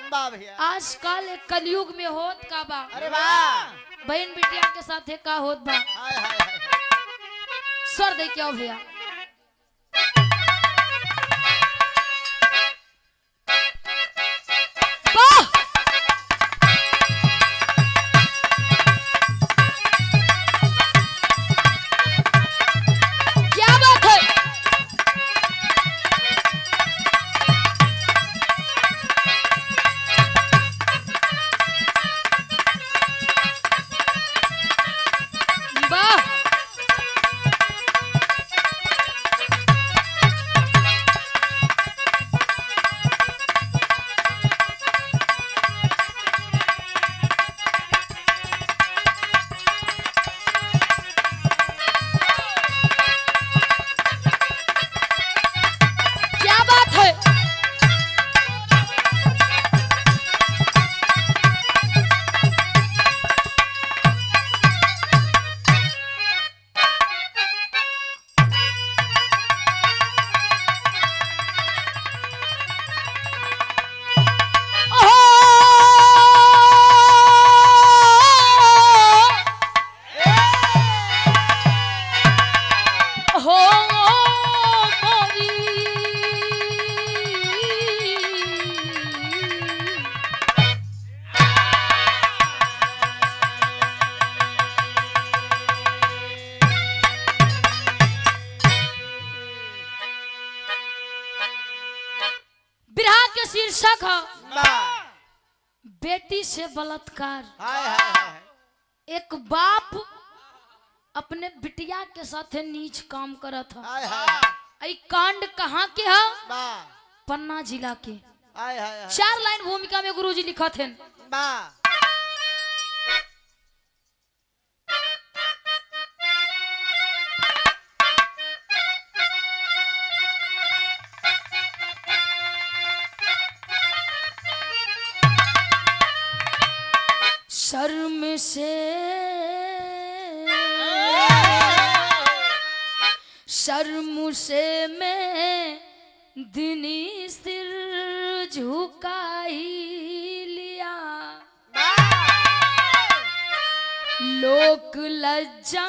वाह भैया। आजकल एक कलयुग में होत का बा। अरे वाह। बहन बिटिया के साथ का होत बा। हाय हाय हाय। स्वर दे क्या भैया। शीर्षक बेटी से बलात्कार। हाय हाय हाय। एक बाप अपने बिटिया के साथ नीच काम करत था। हाय हाय। आई कांड कहाँ के है? पन्ना जिला के। हाय हाय हाय। 4 लाइन भूमिका में गुरुजी लिखा थे। शर्म से मैं दिनी सिर झुका ही लिया। लोक लज्जा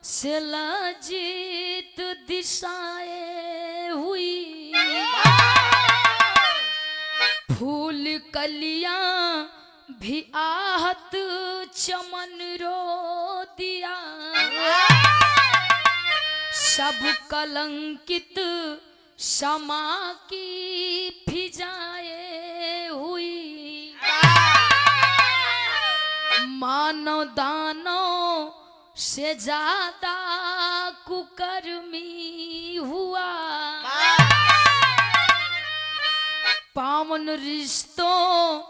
से लज्जित दिशाएं हुई। फूल कलियां भी आहत चमन रो दिया। सब कलंकित क्षमा की फिजाएं हुई। मानव दानव से ज्यादा कुकर्मी हुआ। पावन रिश्तों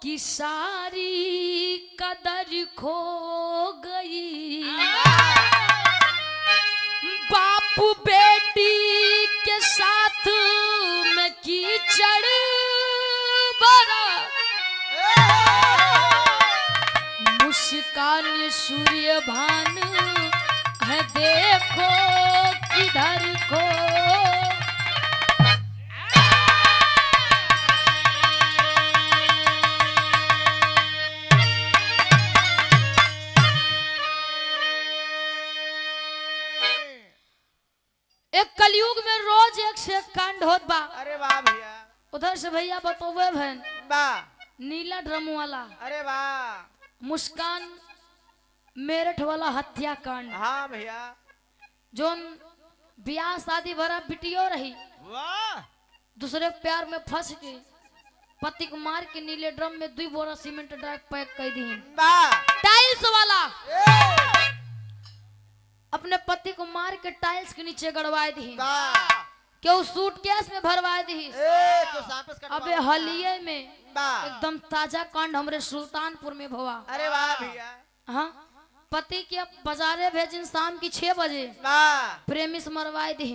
की सारी कदर खो गई। बापू बेटी के साथ में कीचड़ भरा। मुस्कान सूर्य भान है देखो किधर को। एक कलयुग में रोज एक से कांड होत बा। अरे वाह भैया। उधर से भैया बतोवे बहन। वाह। नीला ड्रम वाला। अरे वाह। मुस्कान मेरठ वाला हत्याकांड। हाँ भैया। जोन ब्याह शादी भरा बिटियो रही। वाह। दूसरे प्यार में फंस के पति को मार के नीले ड्रम में 2 बोरा सीमेंट डाक पैक कर दी। टाइल्स वाला अपने पति को मार के टाइल्स के नीचे गड़वा दी। क्यों सूटकेस में भरवा दी। अबे हलिये में एकदम ताजा कांड हमरे सुल्तानपुर में भवा। अरे वाह भैया। हाँ, पति के बाजारे भेजिन शाम की 6 बजे। प्रेमी से मरवाए दी।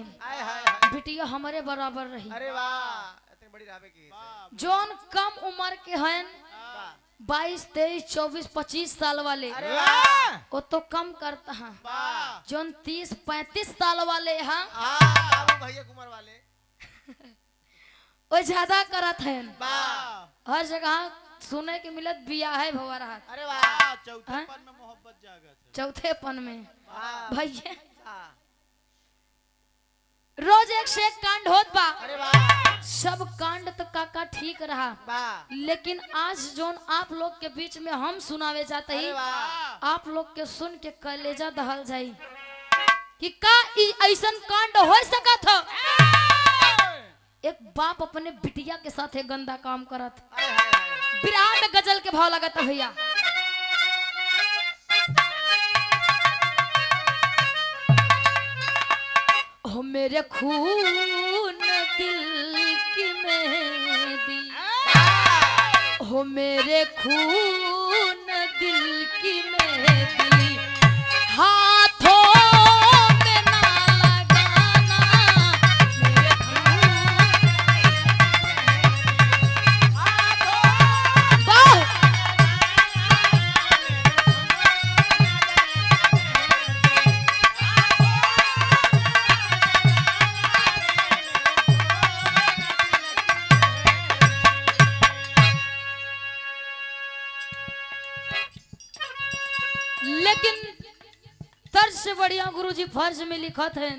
बिटिया हमारे बराबर रही। अरे वाह। बड़ी राबे की। जोन कम उम्र के हैं 22, 23, 24, 25 साल वाले। अरे वाह। वो तो कम करता है। जोन 30, 35 साल वाले हैं भैया कुमार वाले वो ज्यादा करत है वाह हर जगह सुने के मिलत बिया है भवर हाथ अरे वाह चौथे पन में मोहब्बत जागत चौथे पन में वाह भैया हाँ, रोज एक से एक कांड होत बा अरे वाह सब कांड तो काका ठीक रहा वाह लेकिन आज जोन आप लोग के बीच में हम सुनावे जाते अरे ही वाह आप लोग के सुन के कलेजा दहल जाई कि का ई ऐसन कांड हो सकत हो एक बाप अपने बिटिया के साथ एक गंदा काम करत हाय हाय हाय विराट गजल के भाव लगत है भैया ओ मेरे खून दिल की मेहंदी हो मेरे खून दिल की मेहंदी हाथों में ना लगाना मेरे वाह लेकिन तर्ज से बढ़िया गुरुजी फर्ज में लिखत है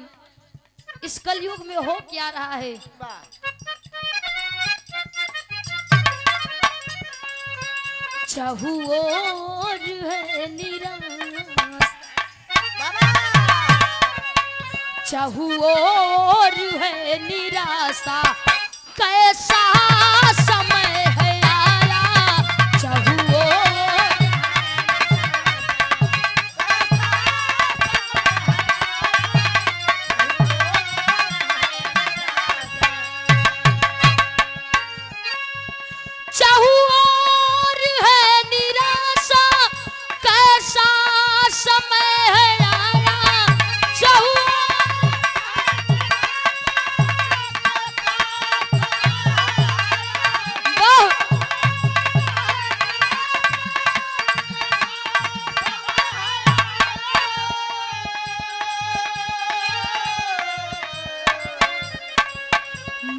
इस कलयुग में हो क्या रहा है वाह चाहुओर है निराश चाहुओर है निराशा कैसा समय है आया चाहुओर चाहुओर है निराशा कैसा समय है आया चाहुओर वाह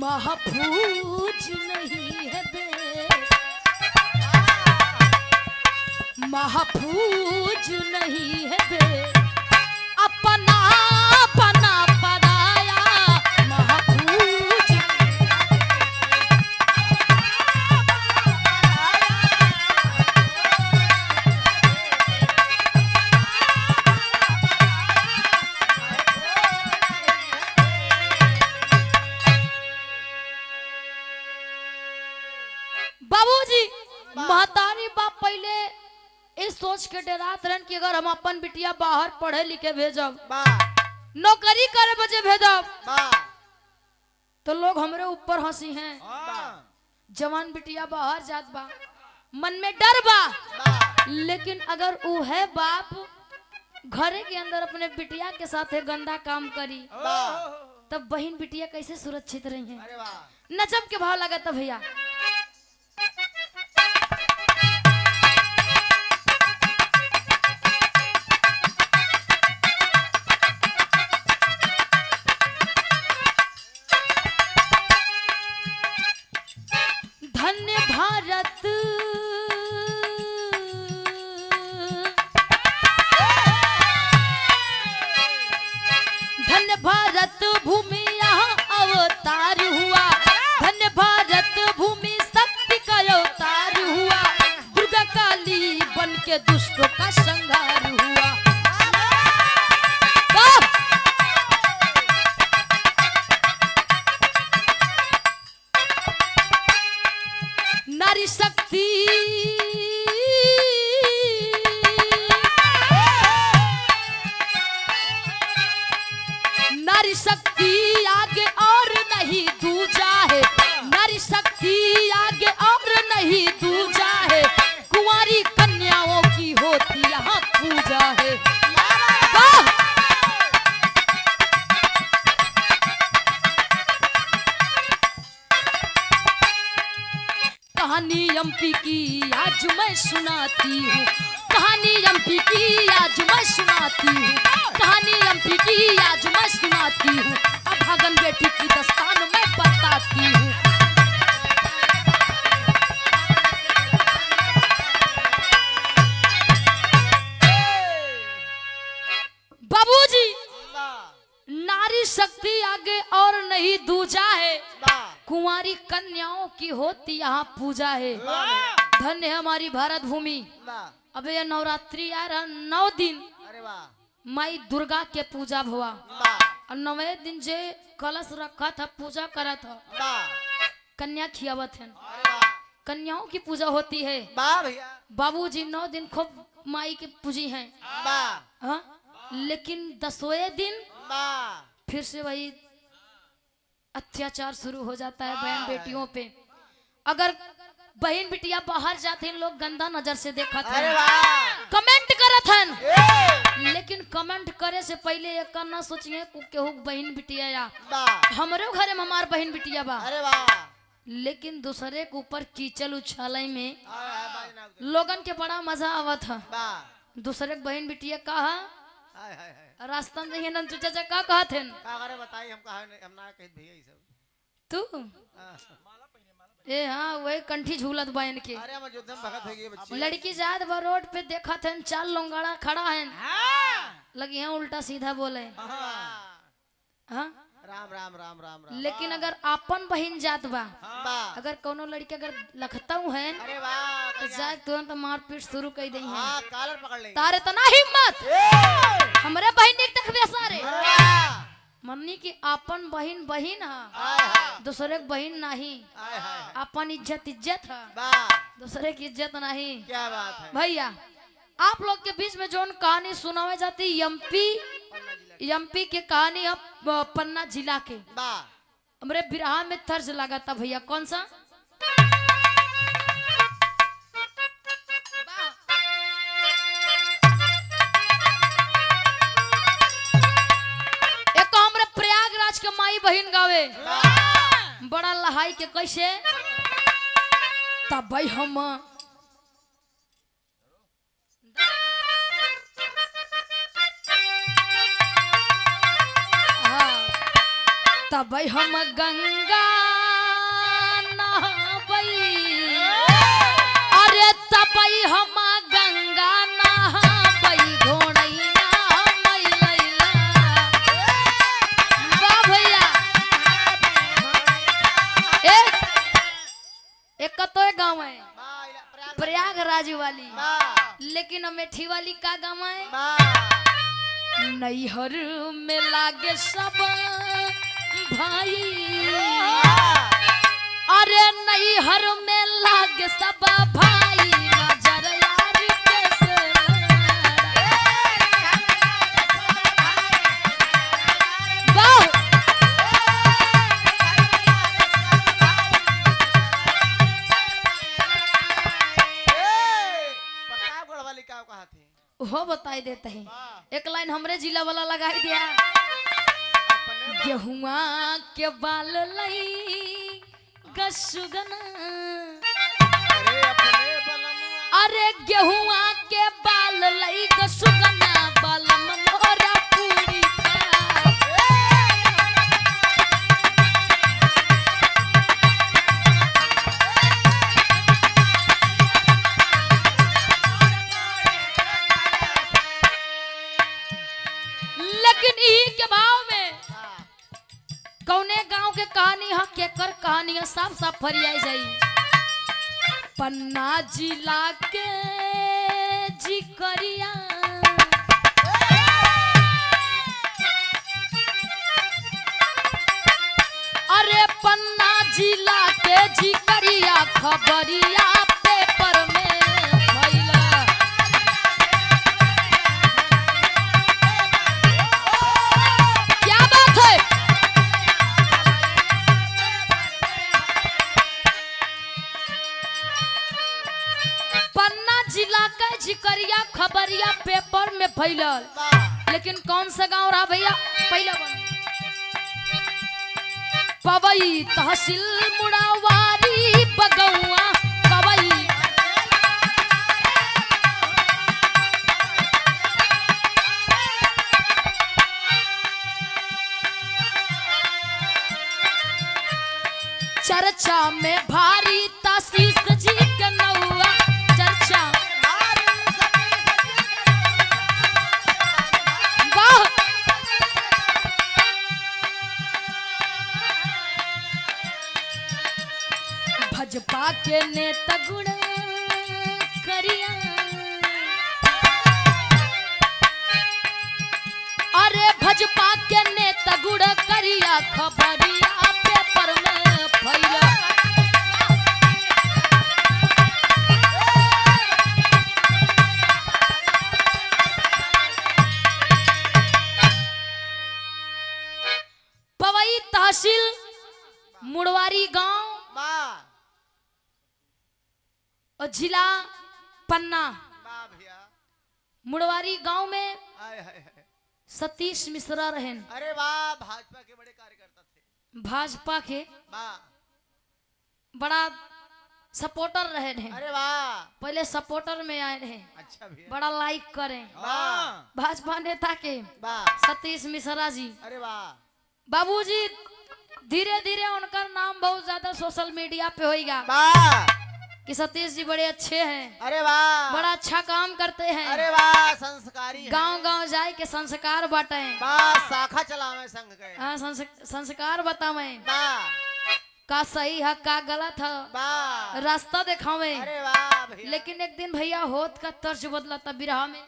महफूज नहीं है बे महफूज नहीं है बे अपना अपना पराया महफूज बाबूजी महतारी बाप पहले इस सोच के डरात रहन कि अगर हम अपन बिटिया बाहर पढ़े लिखे भेजब वाह नौकरी करे बजे भेजब वाह तो लोग हमरे ऊपर हंसी हैं हाँ जवान बिटिया बाहर जात बा मन में डर बा वाह लेकिन अगर ऊ है बाप घरे के अंदर अपने बिटिया के साथ गंदा काम करी वाह तब बहन बिटिया कैसे सुरक्षित रही हैं अरे वाह नजम के भाव लगा था भैया धन्य भारत धन्य भारत भूमि यहाँ अवतार हुआ धन्य भारत भूमि शक्ति का अवतार हुआ दुर्गा काली बन के दुष्टों का संहार हुआ वाह! नारी शक्ति नारी शक्ति आगे और नहीं दूजा है नारी शक्ति आगे और नहीं दूजा है कुंवारी कन्याओं की होती यहाँ पूजा है वाह! कहानी एमपी की आज मैं सुनाती हूँ कहानी एमपी की आज मैं सुनाती हूँ कहानी एमपी की आज मैं सुनाती हूँ अब भागन बेटी की दस्तान मैं बताती हूँ हमारी कन्याओं की होती यहाँ पूजा है। धन्य है हमारी भारत भूमि। अबे ये नवरात्रि आ रहा 9 दिन अरे वाह माई दुर्गा के पूजा भवा वाह और 9वें दिन जे कलश रखा था पूजा करा था वाह कन्या खियावत है। अरे वाह कन्याओं की पूजा होती है। वाह भैया बाबूजी 9 दिन खूब माई की पूजी हैं। वाह हाँ लेकिन 10वें दिन वाह फिर से वही अत्याचार शुरू हो जाता है बहन बेटियों पे। अगर बहन बिटिया बाहर जाते हैं लोग गंदा नजर से देखा अरे था वाह कमेंट करत हन ए लेकिन कमेंट करे से पहले एक ना सोचिए केहू बहन बिटिया या वाह हमरे घरे में हमार बहन बिटिया बा अरे वाह लेकिन दूसरे के ऊपर कीचल उछाले में हाय लोगन के बड़ा मजा आवत है। वाह दूसरे के बहन बिटिया कहा हाय हाय हाय रास्ता में नंदू चाचा का कहत हन का करे बताई हम कहा हम ना कह भैया ई सब तू हाँ। ए हाँ वही कंठी झूलत बहन के अरे हम युद्ध में भगत हो गई बच्ची लड़की जात बा रोड पे देखा थे 4 लोंगाड़ा खड़ा है लगी है उल्टा सीधा बोले हाँ। हाँ राम राम राम राम राम लेकिन अगर अपन बहन जात बा वाह अगर कोनो लड़की अगर लखता है अरे वाह तो जाए तुरंत मारपीट शुरू कर दी है। हाँ कॉलर पकड़ ले तारे तना हिम्मत ए हमरे बहन देख तक सारे अरे वाह मम्मी की अपन बहन बहन है हाय हाय दूसरे के बहन नहीं। हाय हाय अपन इज्जत इज्जत है वाह दूसरे की इज्जत नहीं। क्या बात है भैया आप लोग के बीच में जो कहानी सुनाई जाती एमपी के कहानी अब पन्ना जिला के वाह हमरे बिरहा में तर्ज लगा था भैया कौन सा एक हमरे प्रयागराज के माई बहन गावे बड़ा लहाई के कैसे तब भाई हम तब हम गंगा नहाबई अरे तब हम गंगा नहाबई घोड़ैया मैलैला वाह भैया एक तो गाँव है प्रयागराज वाली लेकिन अमेठी वाली का गाँव है नैहर में लागे सब भाई अरे नैहर में लागे सब भाई नजर यार कैसे वाह प्रतापगढ़ वाली का कहा थी वो बताई देते हैं एक लाइन हमरे जिला वाला लगाई दिया गेहुआ के बाल लई गसुगना अरे अपने बलनुआ अरे गेहुआ के बाल लई गसुगना बालम मोरा पूरी लेकिन ई के भाव में कौने गांव के कहानी है केकर कहानी है साफ साफ फरियाई जाई पन्ना जिला के जिकरिया अरे पन्ना जिला के जिकरिया खबरिया पेपर में फैला क्या बात है पन्ना जिला का जिकरिया खबरिया पेपर में फैलल लेकिन कौन सा गांव रहा भैया पहला पवई तहसील मुड़ावारी बगौआ पवई चर्चा में भारी तासीस जी के नौआ चर्चा वाह नेता गुण करिया अरे भाजपा के नेता गुण करिया खबरिया पेपर में फैला पवई तहसील मुड़वारी गांव और जिला पन्ना भैया मुड़वारी गांव में हाय हाय हाय सतीश मिश्रा रहन। अरे वाह भाजपा के बड़े कार्यकर्ता थे भाजपा के वाह बड़ा सपोर्टर रहे हैं। अरे वाह पहले सपोर्टर में आए रहे अच्छा भैया बड़ा लाइक करें हाँ। भाजपा नेता के वाह सतीश मिश्रा जी। अरे वाह बाबूजी धीरे धीरे उनका नाम बहुत ज्यादा सोशल मीडिया पे होएगा वाह कि सतीश जी बड़े अच्छे हैं अरे वाह बड़ा अच्छा काम करते हैं अरे वाह संस्कारी गांव गांव जाए के संस्कार बांटे वाह शाखा चलावे संघ गए हाँ संस्कार बतावे वाह का सही है का गलत है वाह रास्ता दिखावे। अरे वाह भैया लेकिन एक दिन भैया होत का तर्ज बदला तब बिरहा में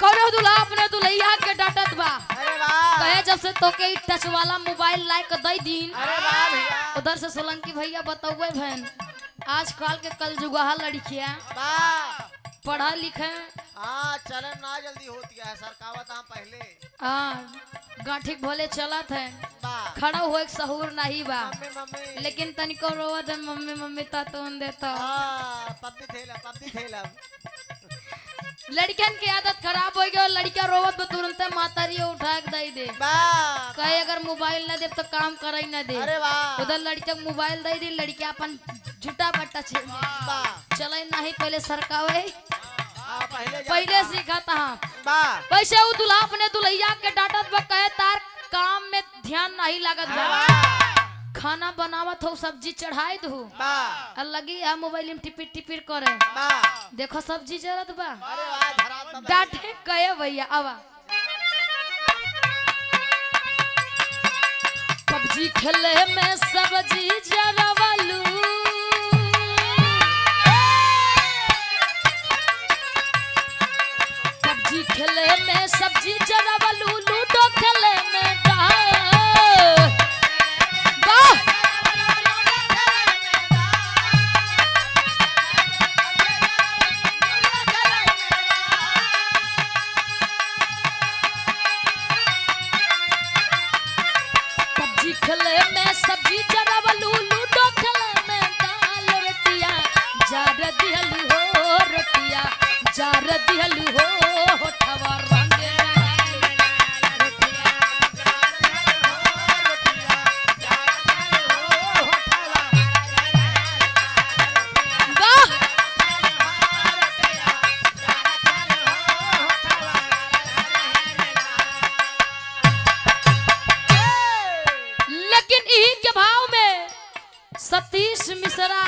कौनो दुल्हा अपने दुल्हैया के डांटत बा अरे वाह कहे जब से तोके टच वाला मोबाइल लाइक दई दिन अरे वाह भैया उधर से सोलंकी भैया बतावे बहन आजकल के कल जुगाहा लड़कियां वाह पढ़ा लिखे हाँ चलन ना जल्दी होती है सरकावत हम पहले हाँ गांठी भोले चलत है वाह खड़ा हो एक सहूर नहीं बा मम्मी मम्मी लेकिन तनिको रोवत है मम्मी मम्मी तातून देता हाँ पप्पी थेला लड़कियन की आदत खराब हो गई लड़कियां रोवत तो तुरंत मातारी उठा के दई दे वाह कहे अगर मोबाइल ना दे तो काम करे ना दे अरे वाह उधर लड़किया मोबाइल दे दी लड़किया अपन झूठा बट्टा छे वाह चले नहीं पहले सरकावे हाँ पहले सीखा था वाह वैसे वो दुल्हा अपने दुल्हैया के डांटत बा कहे तार काम में ध्यान नहीं लागत बा खाना बनावत हो सब्जी चढ़ाई दू वाह लगी है मोबाइल में टिपिर टिपिर करे वाह देखो सब्जी जरत बा अरे वाह धरात में डांटे कहे भैया आवा पबजी खेले में सब्जी जरवलू पबजी खेले में सब्जी जरवलू लूडो खेले में खेले में सब्जी जरवलू लूडो खेले में दाल रोटिया जार दिहलू हो रोटिया जार दिहलू हो होठवा रंगे सतीश मिश्रा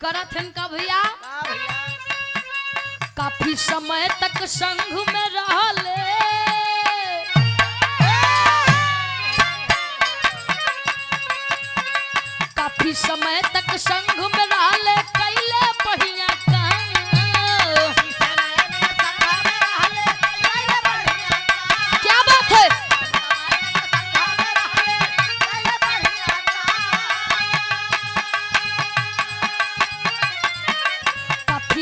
करत हन का भैया काफी समय तक संघ में रहले काफी समय तक संघ में रहले कैले बढ़िया क्या बात है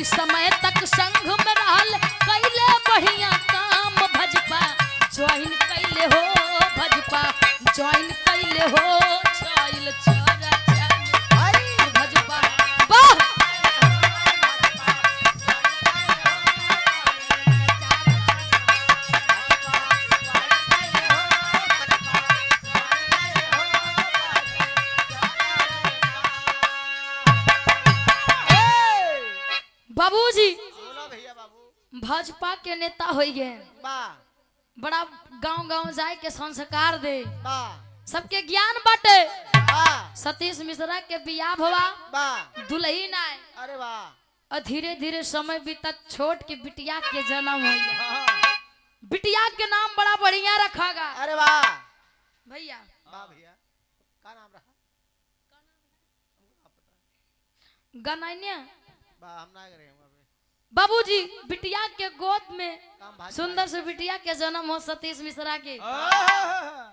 समय तक संघ में रहल कैले बढ़िया काम भजपा ज्वाइन कैले हो भजपा ज्वाइन कैले हो चल भजपा वाह बाबूजी भाजपा के नेता हो गए बड़ा गांव गांव जाए के संस्कार दे सबके ज्ञान बांटे सतीश मिश्रा के बियाह हुआ दुल्ही ना अरे वाह और धीरे धीरे समय बीता छोट के बिटिया के जन्म हो गया। हाँ। बिटिया के नाम बड़ा बढ़िया रखागा। अरे वाह भैया वाह भैया का नाम रहा गनाइनिया वाह हम ना करें बाबूजी बिटिया के गोद में काम भाजी सुंदर से बिटिया के जन्म हो सतीश मिश्रा के। आह।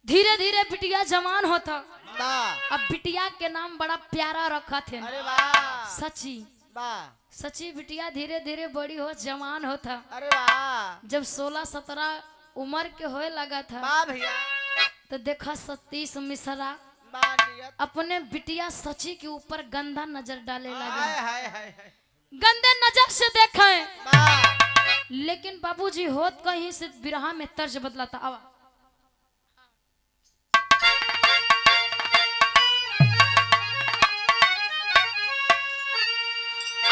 धीरे धीरे बिटिया जवान होता। वाह अब बिटिया के नाम बड़ा प्यारा रखा थे अरे वाह सची। वाह सची बिटिया धीरे धीरे बड़ी हो जवान होता। अरे वाह जब 16-17 उम्र के होए लगा था वाह भैया तो देखा सतीश मिश्रा वाह नियत अपने बिटिया सची के ऊपर गंदा नजर डाले हाय लगा। हाय हाय हाय गंदे नजर से देखे वाह लेकिन बाबूजी होत कहीं से बिरहा में तर्ज बदलाता। आवा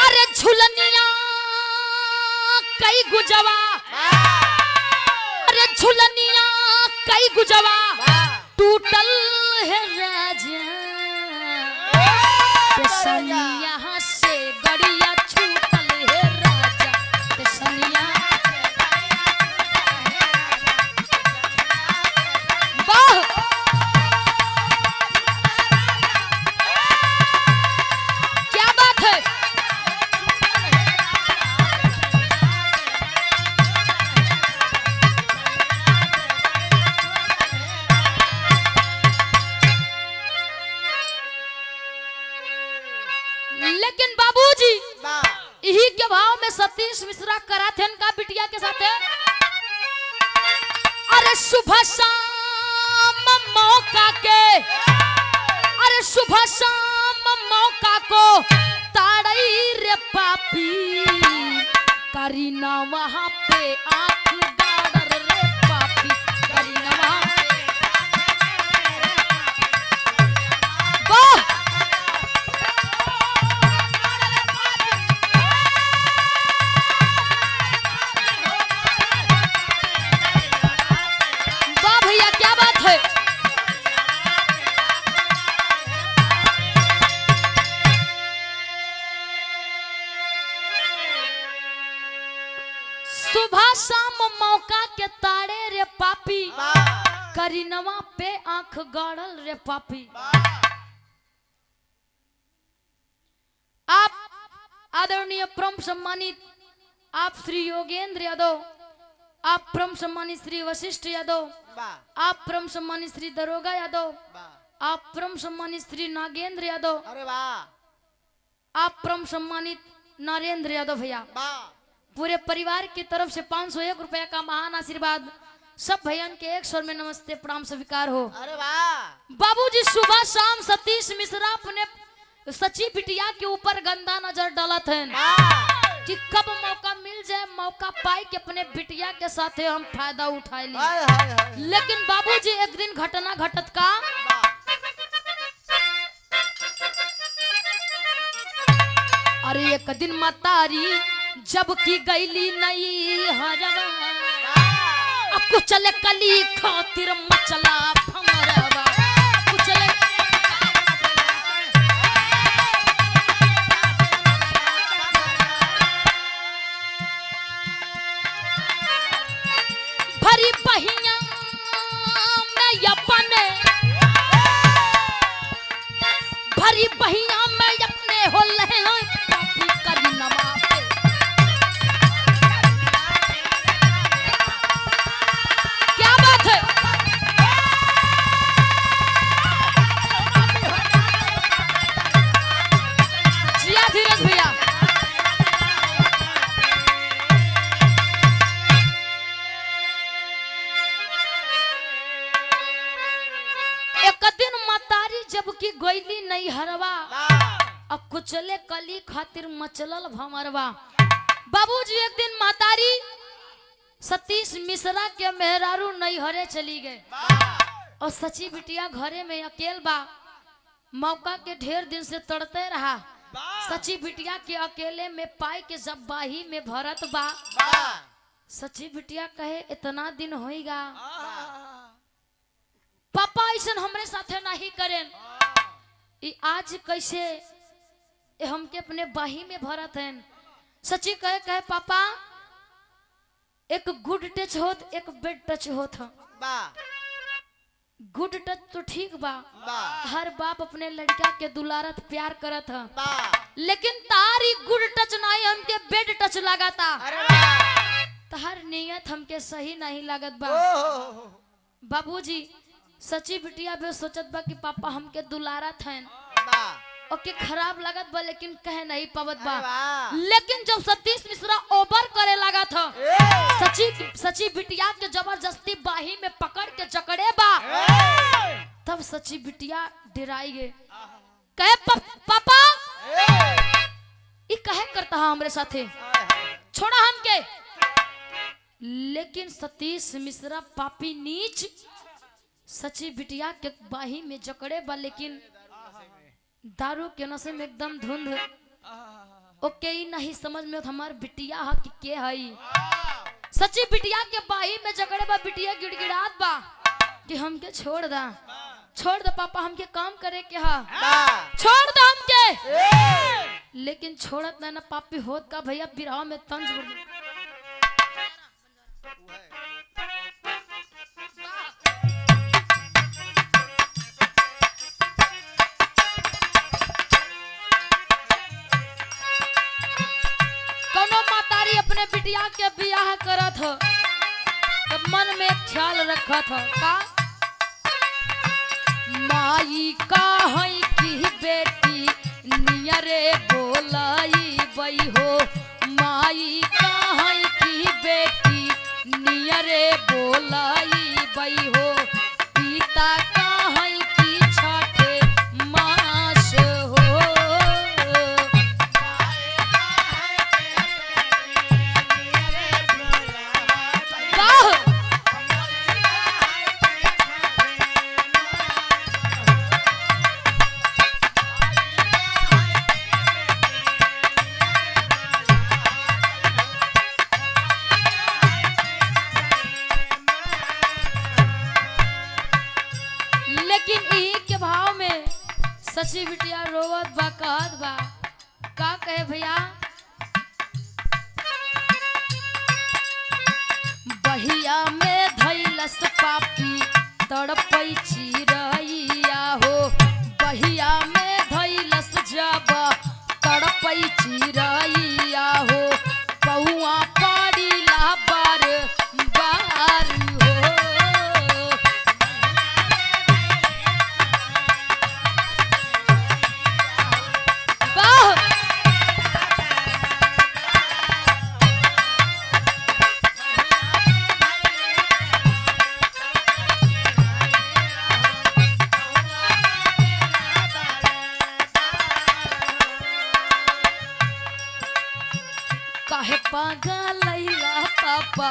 अरे झुलनिया कई गुजवा अरे झुलनिया कई गुजवा वाह टूटल है राजा पेशनिया से गड़िया छूटल है राजा पेशनिया। वाह क्या बात है। लेकिन बाबूजी वाह यही के भाव में सतीश मिश्रा कराथेन का बिटिया के साथ है। अरे सुबह शाम मौका के अरे सुबह शाम मौका को ताड़ई रे पापी करीना वहां पे आंख गाड़र रे पापी करीना वहां वाह वाह भैया क्या बात है। सुबह शाम मौका के ताड़े रे पापी वाह करीनवा पे आंख गाड़ल रे पापी। आप आदरणीय परम सम्मानित आप श्री योगेंद्र यादव, आप परम सम्मानित श्री वशिष्ठ यादव, वाह आप परम सम्मानित श्री दरोगा यादव, वाह आप परम सम्मानित श्री नागेंद्र यादव, अरे वाह आप परम सम्मानित नरेंद्र यादव भैया, वाह पूरे परिवार की तरफ से 501 रुपए का महान आशीर्वाद सब भैयन के एक स्वर में नमस्ते प्रणाम स्वीकार हो। अरे वाह बाबूजी सुबह शाम सतीश मिश्रा अपने सची बिटिया के ऊपर गंदा नजर डालत हैं वाह कि कब मौका मिल जाए मौका पाई के अपने बिटिया के साथ हम फायदा उठाए ली। हाय हाय हाय लेकिन बाबूजी एक दिन घटना घटत का वाह अरे एक दिन मतारी जब की गईली नहीं हरवा वाह कुचले कली खातिर मचला भमरवा कुचले भरी बहिया में अपने भरी बहिया में अपने हो लहे पापी करी नवाबे क्या बात है। जिया धीरज भैया एक दिन मतारी जबकि गोइली नहीं हरवा वाह अब कुचले कली खातिर मचलल भमरवा। बाबूजी एक दिन मतारी सतीश मिश्रा के मेहरारू नहीं हरे चली गए और सची बिटिया घरे में अकेल बा। मौका के ढेर दिन से तड़ते रहा। सची बिटिया के अकेले में पाई के जब बाही में भरत बा वाह सची बिटिया कहे इतना दिन होईगा आह। पापा ऐसा हमरे साथे नहीं करें। ई आज कैसे हमके अपने बाही में भरत हैं। सची कहे कहे पापा एक गुड टच होत एक बेड टच होत ह। बा गुड टच तो ठीक बा, बा हर बाप अपने लड़का के दुलारत प्यार करत ह, बा लेकिन तारी गुड टच नहीं हमके बेड टच लगाता। अरे बा तहर नियत हमके सही नहीं लागत बा। ओ बाबूजी सची बिटिया भी सोचत बा कि पापा हमके दुलारत हैं, बा ओके खराब लागत बा लेकिन कह नहीं पावत बा। अरे वाह। लेकिन जब सतीश मिश्रा ओवर करे लगा था ए सची बिटिया के जबरदस्ती बाही में पकड़ के जकड़े बा, तब सची बिटिया डराई गए। कहे पापा ई कहे करता है हमरे साथे, छोड़ा हमके। लेकिन सतीश मिश्रा पापी नीच सची बिटिया के बाही में जकड़े बा, लेकिन दारू के नशे में एकदम धुंध ओके ही नहीं समझ में हमार बिटिया हा कि के हई। सची बिटिया के बाही में जकड़े बा, बिटिया गिड़गिड़ात बा कि हमके छोड़ दा पापा, हमके काम करे के हा, छोड़ दा हमके। लेकिन छोड़त ना पापी होत का भैया बिरहा में तंज अपने बिटिया के बियाह करत हो तो मन में एक ख्याल रखत हो का माई का है की बेटी नियरे बोलाई बई हो, माई का है की बेटी नियरे बोलाई बई हो, पिता का है की छठे मास हो। सची बिटिया रोवत बा कहत बा का कहे भैया बहिया में धैलस पापी तड़पई चिरैया हो, बहिया में धैलस जब तड़पई चिरैया हो, पौआ पड़ीला बार बार हो। काहे पागल लैला पापा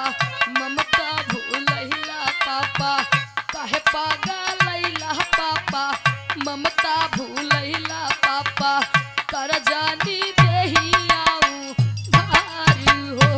ममता भूलैला पापा, काहे पागल लैला पापा ममता भूलैला पापा, कर जानी देही आऊं धारी हो।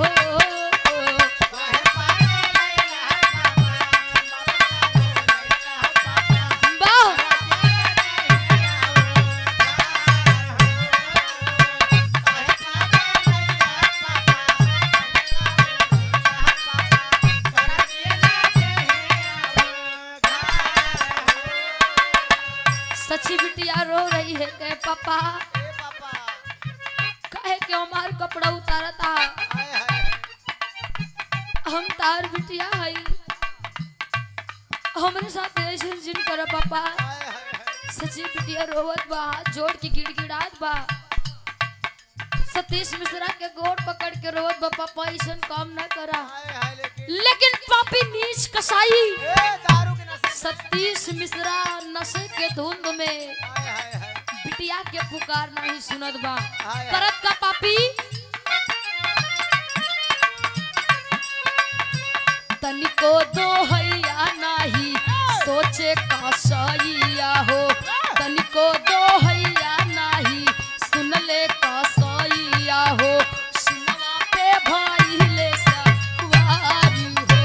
सची बिटिया रो रही है कहे पापा कहे कि हमार कपड़ा उतारता हम तार बिटिया है, हमारे साथ ऐसे जिन कर पापा। सची बिटिया रोवत बा, हाथ जोड़ के गिड़गिड़ात बा। सतीश मिश्रा के गोड़ पकड़ के रोवत बा पापा ऐसा काम ना करा, लेकिन पापी नीच कसाई सतीश मिश्रा नशे के धुंध में बिटिया के पुकार नहीं सुनत बा। करत का पापी तनिको दो हैया नहीं सोचे का सैया हो, तनिको दो हैया नहीं सुन ले का सैया हो, सुनवा पे भाई ले सवारी हो।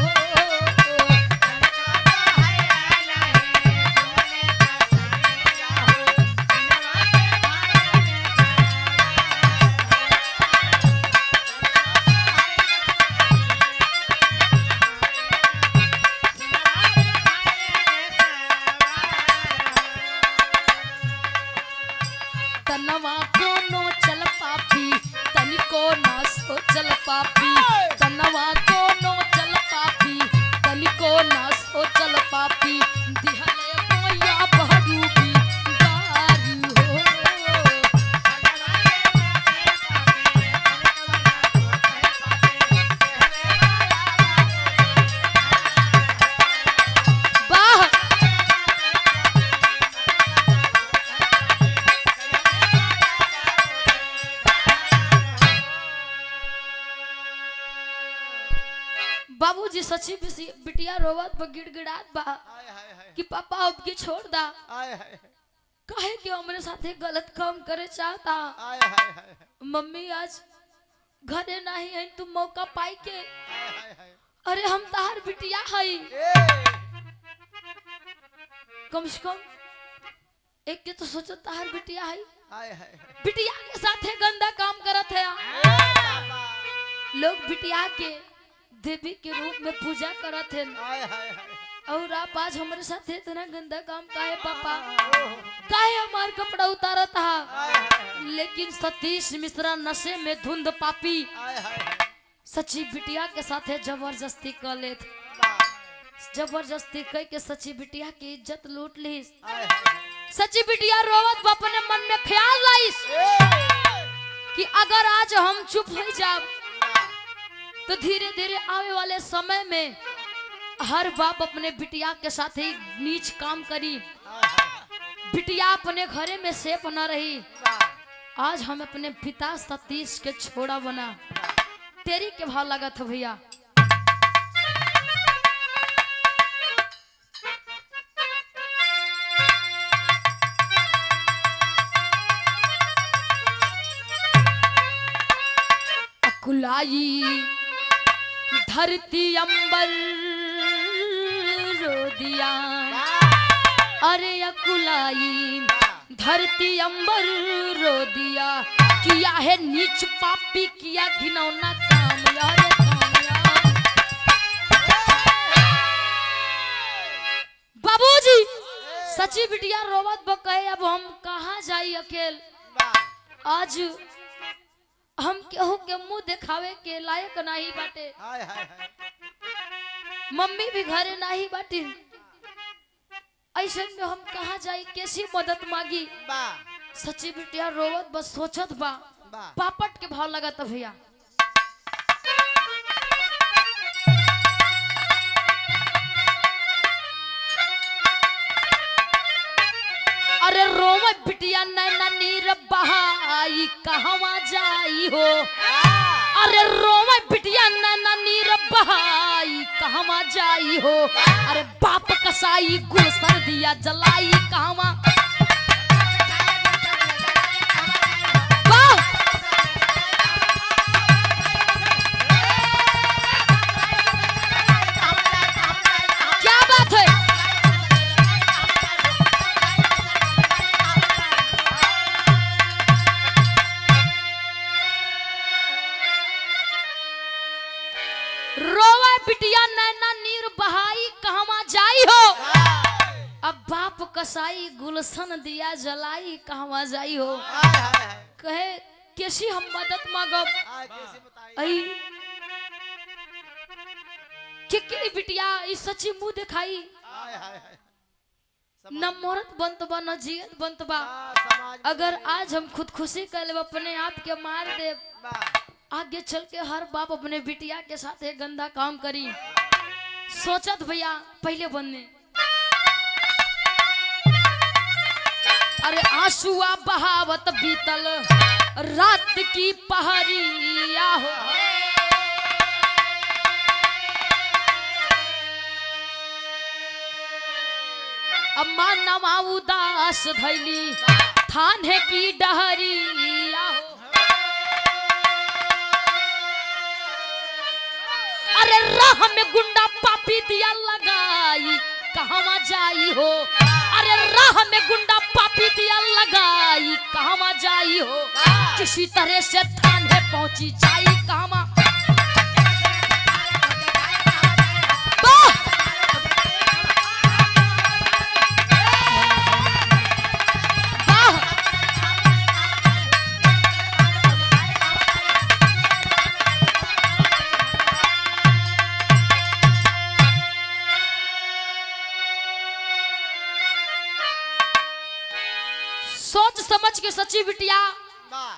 सोचल पापी तनवा कोनो चल पापी तनिको ना सोचल पापी दिहले बोया बहरूबी दारू हो वाह बाबूजी सच्ची बिटिया रोवत बा गिड़गिड़ात बा हाय हाय हाय कि पापा अब की छोड़ दा हाय हाय काहे कि हमरे साथे गलत काम करे चाहता हाय हाय हाय मम्मी आज घरे नहीं है तू मौका पाई के हाय हाय अरे हम तार बिटिया हई ए कम से कम एक के तो सोचो तार बिटिया हई हाय हाय बिटिया के साथे गंदा काम करत है लोग बिटिया के देवी के रूप में पूजा करत है हाय हाय हाय और आप आज हमारे साथ इतना गंदा काम काहे पापा काहे हमार कपड़ा उतारत हा हाय हाय लेकिन सतीश मिश्रा नशे में धुंध पापी हाय हाय सच्ची बिटिया के साथे जबरदस्ती कर लेत जबरदस्ती कह के सच्ची बिटिया की इज्जत लूट ली सच्ची बिटिया रोवत अपने मन में ख्याल लाइस कि अगर आज हम चुप हो जाब तो धीरे धीरे आने वाले समय में हर बाप अपने बिटिया के साथ ही नीच काम करी बिटिया अपने घरे में सेफ न रही आज हम अपने पिता सतीश के छोड़ा बना तेरी के भाव लगा था भैया अकुलाई धरती अंबर रो दिया अरे अकुलाई धरती अंबर रो दिया किया है नीच पापी किया घिनौना काम यार बाबूजी सच्ची बिटिया रोवत बकहे अब हम कहाँ जाई अकेल आज हम केहू के मुंह दिखावे के लायक नहीं बाटे हाय हाय हाय मम्मी भी घरे नहीं बाटी ऐसे में हम कहाँ जाई कैसी मदद मांगी बा सच्ची बिटिया रोवत बस सोचत बा बा पापट के भाव लगा था भैया अरे रोम बिटिया नैना नीर बहाई कहवा जाई हो अरे रोम बिटिया नैना नीर बहाई कहवा जाई हो अरे बाप कसाई गुलसर दिया जलाई कहवा क्या बात है रोवे बिटिया नैना नीर बहाई कहवा जाई हो अब बाप कसाई गुलशन दिया जलाई कहवा जाई हो हाय हाय हाय कहे कैसी हम मदद मांगब हाय कैसे बताइए आई के बिटिया इस सच्ची मुंह दिखाई हाय हाय हाय न मोरत बनत बा न जियत बनत बा समाज में अगर आज हम खुदकुशी कर लेब अपने आप के मार दे बा आगे चल के हर बाप अपने बिटिया के साथ एक गंदा काम करी सोचत भैया पहले बनने अरे आंसुआ बहावत बीतल रात की पहरिया हो अम्मा नवा उदास धैली थाने की डहरिया हो अरे राह में गुंडा पापी दिया लगाई कहवा जाई हो अरे राह में गुंडा पापी दिया लगाई कहवा जाई हो किसी तरह से थाने पहुंची जाई कहवा सची बिटिया वाह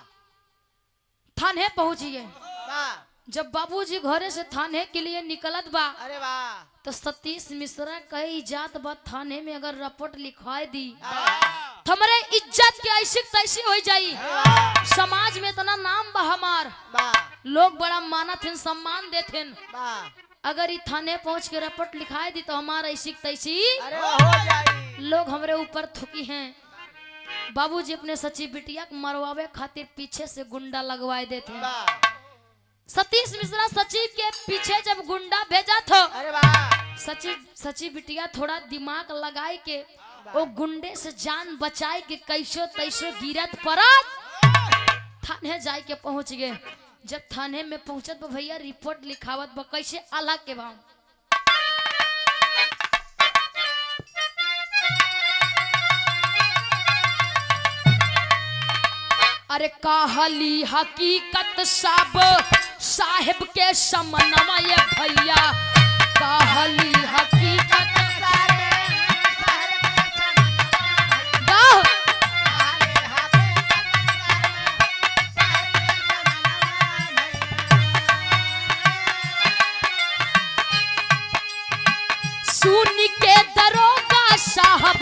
थाने पहुंची है। वाह जब बाबूजी घरे से थाने के लिए निकलत बा अरे वाह तो सतीश मिश्रा कई जात बा थाने में अगर रिपोर्ट लिखवाई दी वाह तो हमारे इज्जत के ऐसी तैसी हो जाई। समाज में इतना नाम बा हमार, लोग बड़ा मानत हैं, सम्मान देते हैं। वाह अगर ये थाने पहुंच के रिपोर्ट लिखाई दी तो हमारा ऐसी तैसी अरे हो जाई। लोग हमारे ऊपर थुकी हैं। बाबूजी अपने सची बिटिया को मरवावे खातिर पीछे से गुंडा लगवाए देते हैं। वाह सतीश मिश्रा सची के पीछे जब गुंडा भेजा था, अरे वाह सची बिटिया थोड़ा दिमाग लगाए के वो गुंडे से जान बचाए के कैसो तैसो गिरत परत थाने जाए के पहुंच गए। जब थाने में पहुंचत बा भैया रिपोर्ट लिखावत बा कैसे आला के भाव। अरे कहली हकीकत सब साहिब के समनवा ये भैया, कहली हकीकत सुन के दरोगा साहब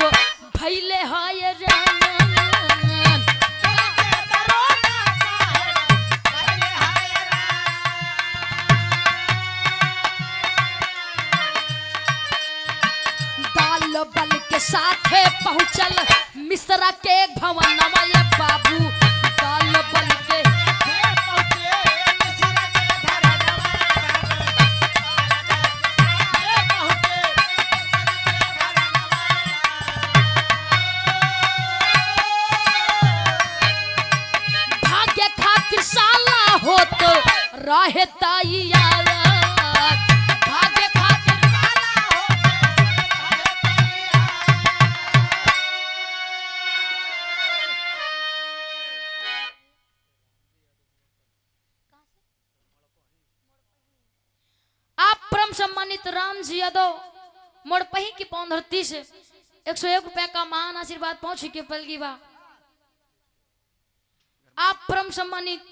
भैले है रान। बल के साथे पहुंचल मिश्रा के भवन नवाये बाबू, दल बल के भाग्य खातिर साला होत रहे तैयार। भाग्य खातिर सम्मानित राम जी यादव मोड़पही की पौंधरती से 101 रुपया का महान आशीर्वाद पहुंच के पलगी बा। आप परम सम्मानित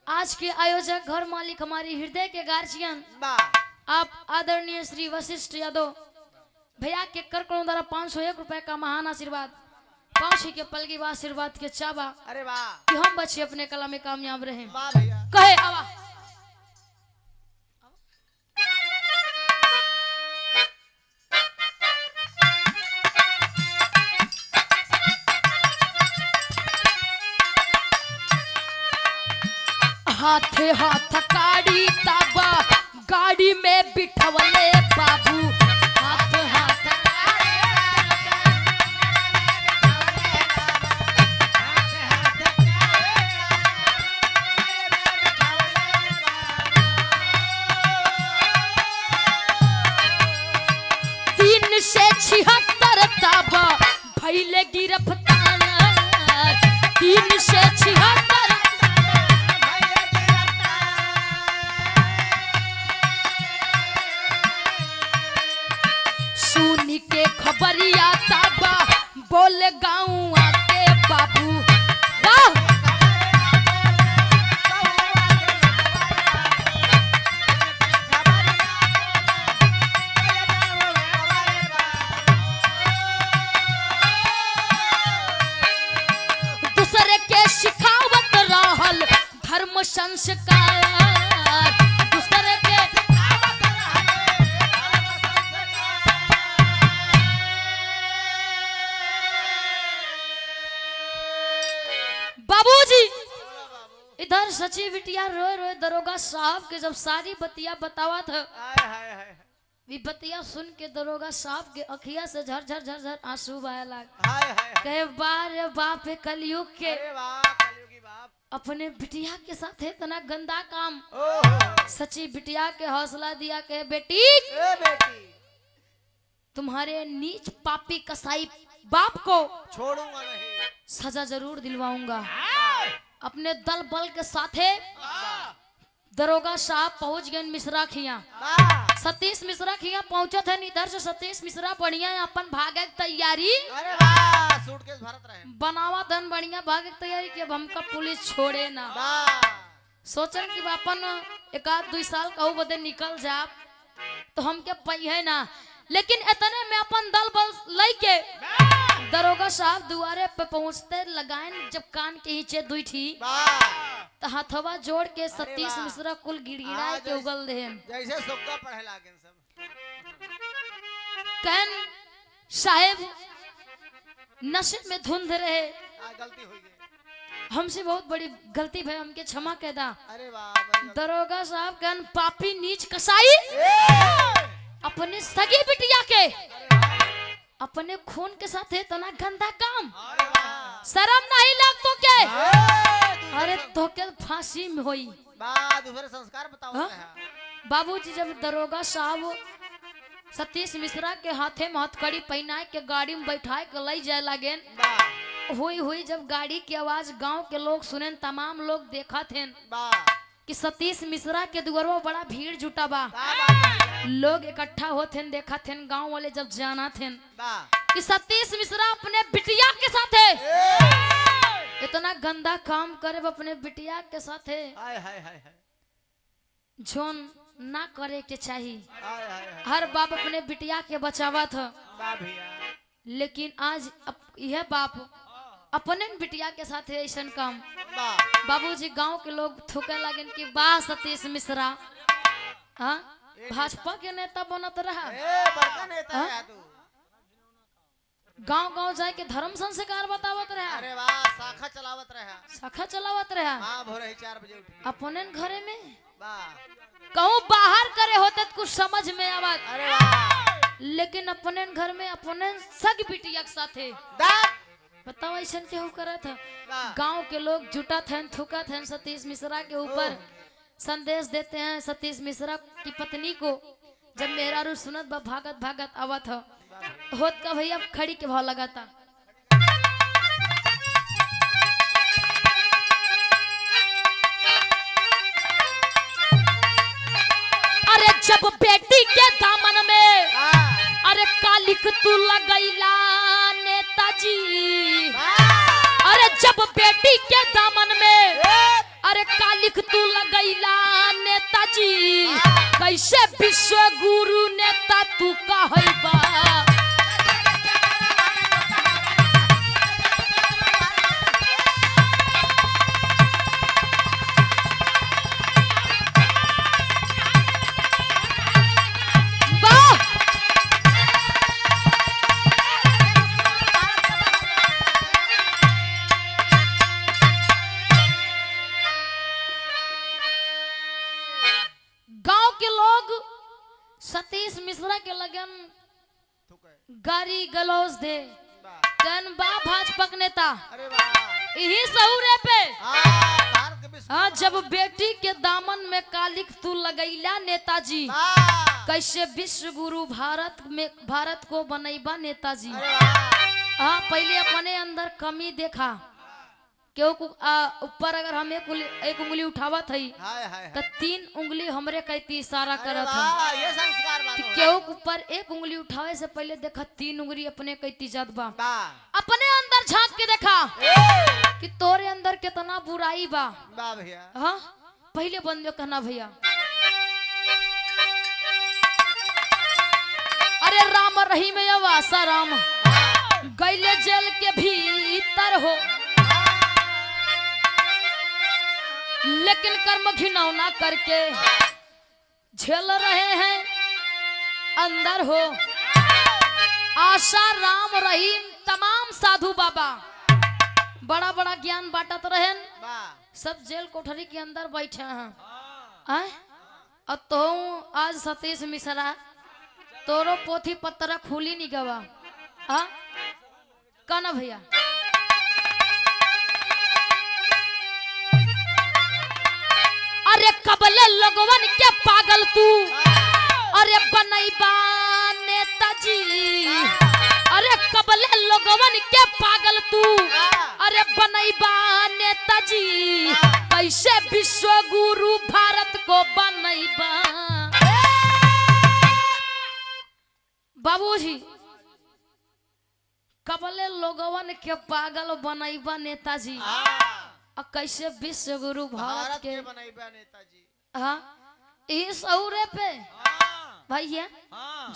आज के आयोजक घर मालिक हमारी हृदय के गार्जियन आप आदरणीय श्री वशिष्ठ यादव भैया के कर करों द्वारा 501 रुपए का महान आशीर्वाद पहुंच के पलगी बा। आशीर्वाद के चाबा अरे वाह कि हम बच्चे अपने कला में कामयाब रहे। वाह भैया कहे आवा हाथे हाथ काड़ी ताबा गाड़ी में बिठवले बाबू। हाथ हाथ तीन से 76 ताबा भैले गिरफ्तार। 3 से 76 के खबरिया ताबा बोले गाँव आके बाबू। वाह दूसरे के सिखावत रहल धर्म संस्कार। दूसरे के बाबूजी इधर सची बिटिया रोए रोए दरोगा साहब के जब सारी बतिया बतावा था, वी बतिया सुन के दरोगा साहब के अखिया से झरझर झरझर आंसू बहे लग। कहे बार बाप कलयुग के अपने बिटिया के साथ इतना गंदा काम। सची बिटिया के हौसला दिया के बेटी तुम्हारे नीच पापी कसाई बाप को छोड़ूंगा नहीं, सजा जरूर दिलवाऊंगा। अपने दल बल के साथे दरोगा साहब पहुंच गए मिश्रा खिया। वाह सतीश मिश्रा खिया पहुंचे थे इधर से सतीश मिश्रा बढ़िया अपन भागे की तैयारी अरे वाह सूटकेस भरत रहे बनावा धन बढ़िया भागे की तैयारी कि अब हमका पुलिस छोड़े ना। वाह सोचन कि अपन एक आध 2 साल कहू बदे निकल जा तो हमके पहिए ना, लेकिन इतने में अपन दल बल लेके दरोगा साहब दुआरे पे पहुंचते लगाएन जब कान के नीचे दुई थी वाह तो हथवा जोड़ के सतीश वाह। मिश्रा कुल गिड़गिड़ा हाँ, के उगल देहन जैसे सुक्का पढ़े लागेन सब कहन साहेब नशे में धुंध रहे, गलती हो गई हमसे बहुत बड़ी गलती भाई हमके क्षमा कह दा। अरे वाह दरोगा साहब कहन पापी नीच कसाई अपने सगी बिटिया के अपने खून के साथ है तो ना गंदा काम अरे वाह शर्म नहीं लग तो के दूसरे- अरे तो के फांसी में होई। वाह दूसरे संस्कार बताओ हाँ? रहा। बाबूजी जब दरोगा साहब सतीश मिश्रा के हाथे में हथकड़ी पहनाए के गाड़ी में बैठाए के ले जाए लगे वाह हुई हुई जब गाड़ी की आवाज गांव के लोग सुने तमाम लोग देखा थे वाह कि सतीश मिश्रा के दुआरों बड़ा भीड़ जुटा बा, वाह लोग इकट्ठा होते देखा थे गांव वाले जब जाना थे वाह कि सतीश मिश्रा अपने बिटिया के साथ है इतना गंदा काम करे अपने बिटिया के साथ है हाय हाय हाय हाय जोन ना करे के चाहिए। हाय हाय हाय हर बाप अपने बिटिया के बचावा था, वाह भैया लेकिन आज यह बाप अपने बिटिया के साथ है ऐसा काम। वाह बाबूजी गांव के लोग थूके लगन कि वाह सतीश मिश्रा हाँ भाजपा के नेता बनत रहा, बड़का नेता हाँ? है तू गांव गांव जाए के धर्म संस्कार बतावत रहा, अरे वाह शाखा चलावत रहा शाखा चलावत रहा हाँ भोरे ही 4 बजे उठी अपने घरे में वाह कहूँ बाहर करे होते तो कुछ समझ में आवत, अरे वाह लेकिन अपने घर में अपने सग बिटिया के साथ है दाद बताओ ऐसा क्यों करा था। वाह गांव के लोग जुटा थे थूका थे सतीश मिश्रा के ऊपर संदेश देते हैं सतीश मिश्रा की पत्नी को जब मेहरारू सुनत बा भागत भागत आवत हो होत का भैया खड़ी के भाव लगाता अरे जब बेटी के दामन में वाह अरे कालिक तू लगैला नेताजी, वाह अरे जब बेटी के दामन में अरे कालिक तू लगैला नेताजी, कैसे विश्व गुरु नेता तू कहबा वाह गांव के लोग सतीश मिश्रा के लगन गाड़ी गलौज दे कन बा भाजपा के नेता अरे वाह यही सहूरे पे भारत के विश्व हाँ जब बेटी के दामन में कालिक तू लगैला नेताजी, वाह कैसे विश्व गुरु भारत को बनैबा नेताजी। अरे वाह हाँ पहले अपने अंदर कमी देखा क्यों ऊपर अगर हम एक उंगली उठावत है हाय हाय तो 3 उंगली हमरे कहती इशारा अरे करत है वाह ये संस्कार कि बात केहू के ऊपर एक उंगली उठावे से पहले देखा 3 उंगली अपने कहती जात बा। वाह अपने अंदर झांक के देखा कि तोरे अंदर कितना बुराई बा। वाह भैया हाँ पहले बंदे कहना भैया अरे राम रहीम आशा राम गैले जेल के भीतर हो, लेकिन कर्म घिनौना करके झेल रहे हैं अंदर हो। आशा राम रहीम तमाम साधु बाबा बड़ा बड़ा ज्ञान बांटत रहे, वाह सब जेल कोठरी के अंदर बैठे हैं। आय और तो आज सतीश मिश्रा तोरो पोथी पत्रा खुली नहीं गवा हाँ कहना भैया अरे कबले लगवन के पागल तू अरे बनैबा नेताजी, अरे कबले लगवन के पागल तू अरे बनैबा नेताजी, कैसे विश्व गुरु भारत को बनैबा बाबूजी कबले लोगवन के पागल बनैबा नेताजी और कैसे विश्व गुरु भारत के बनैबा नेताजी। हाँ इस औरे पे भैया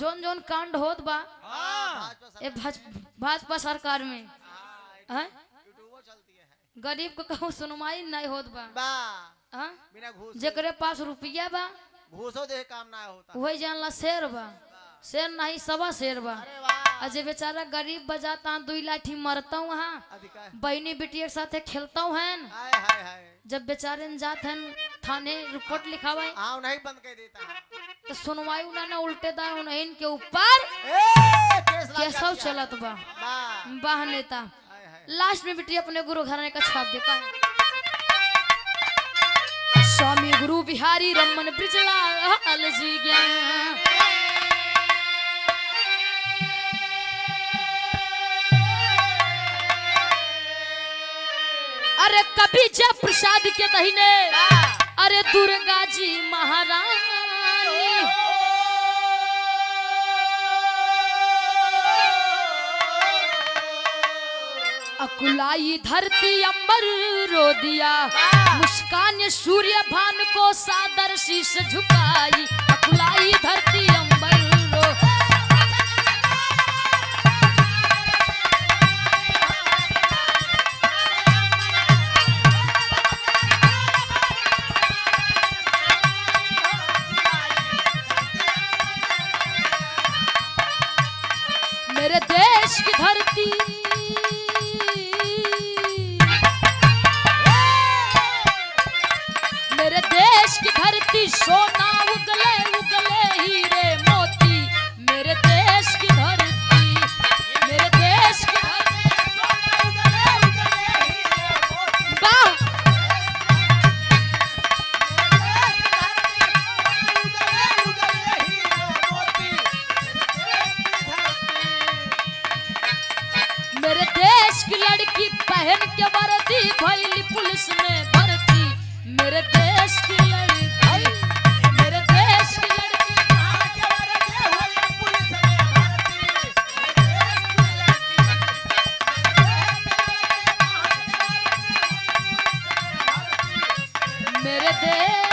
जोन जोन कांड होत बा ए भाजपा सरकार में हैं गरीब को कहूँ सुनवाई नहीं होत बा बिना घूस जेकरे पास रुपया बा घूसो दे काम ना होता वही जानला शेर बा शेर नहीं सवा शेर बा अजय बेचारा गरीब बजाता 2 लाठी मरता हूँ वहाँ बहनी बेटी के साथ खेलता हूँ जब बेचारे जाते हैं थाने रिपोर्ट लिखावा नहीं बंद कर देता तो सुनवाई उन्होंने उल्टे दाए उन्हें इनके ऊपर कैसा चलत बा बाह नेता लास्ट में बेटी अपने गुरु घराने का छाप देता है स्वामी गुरु बिहारी रमन ब्रिजलाल जी ज्ञान अरे कभी जब प्रसाद के दहीने अरे दुर्गा जी महारानी अकुलाई धरती अंबर रो दिया मुस्कान सूर्य भान को सादर शीश झुकाई अकुलाई धरती अंबर रो मेरे देश की धरती मेरे देश की धरती सोना उगले उगले हीरे मोती मेरे देश की धरती मेरे देश की धरती सोना उगले उगले हीरे मोती मेरे देश की लड़की पहन के वर्दी भइली पुलिस में भर्ती मेरे देश की लड़की मेरे देश की लड़की पहन के वर्दी भइली पुलिस में भर्ती मेरे देश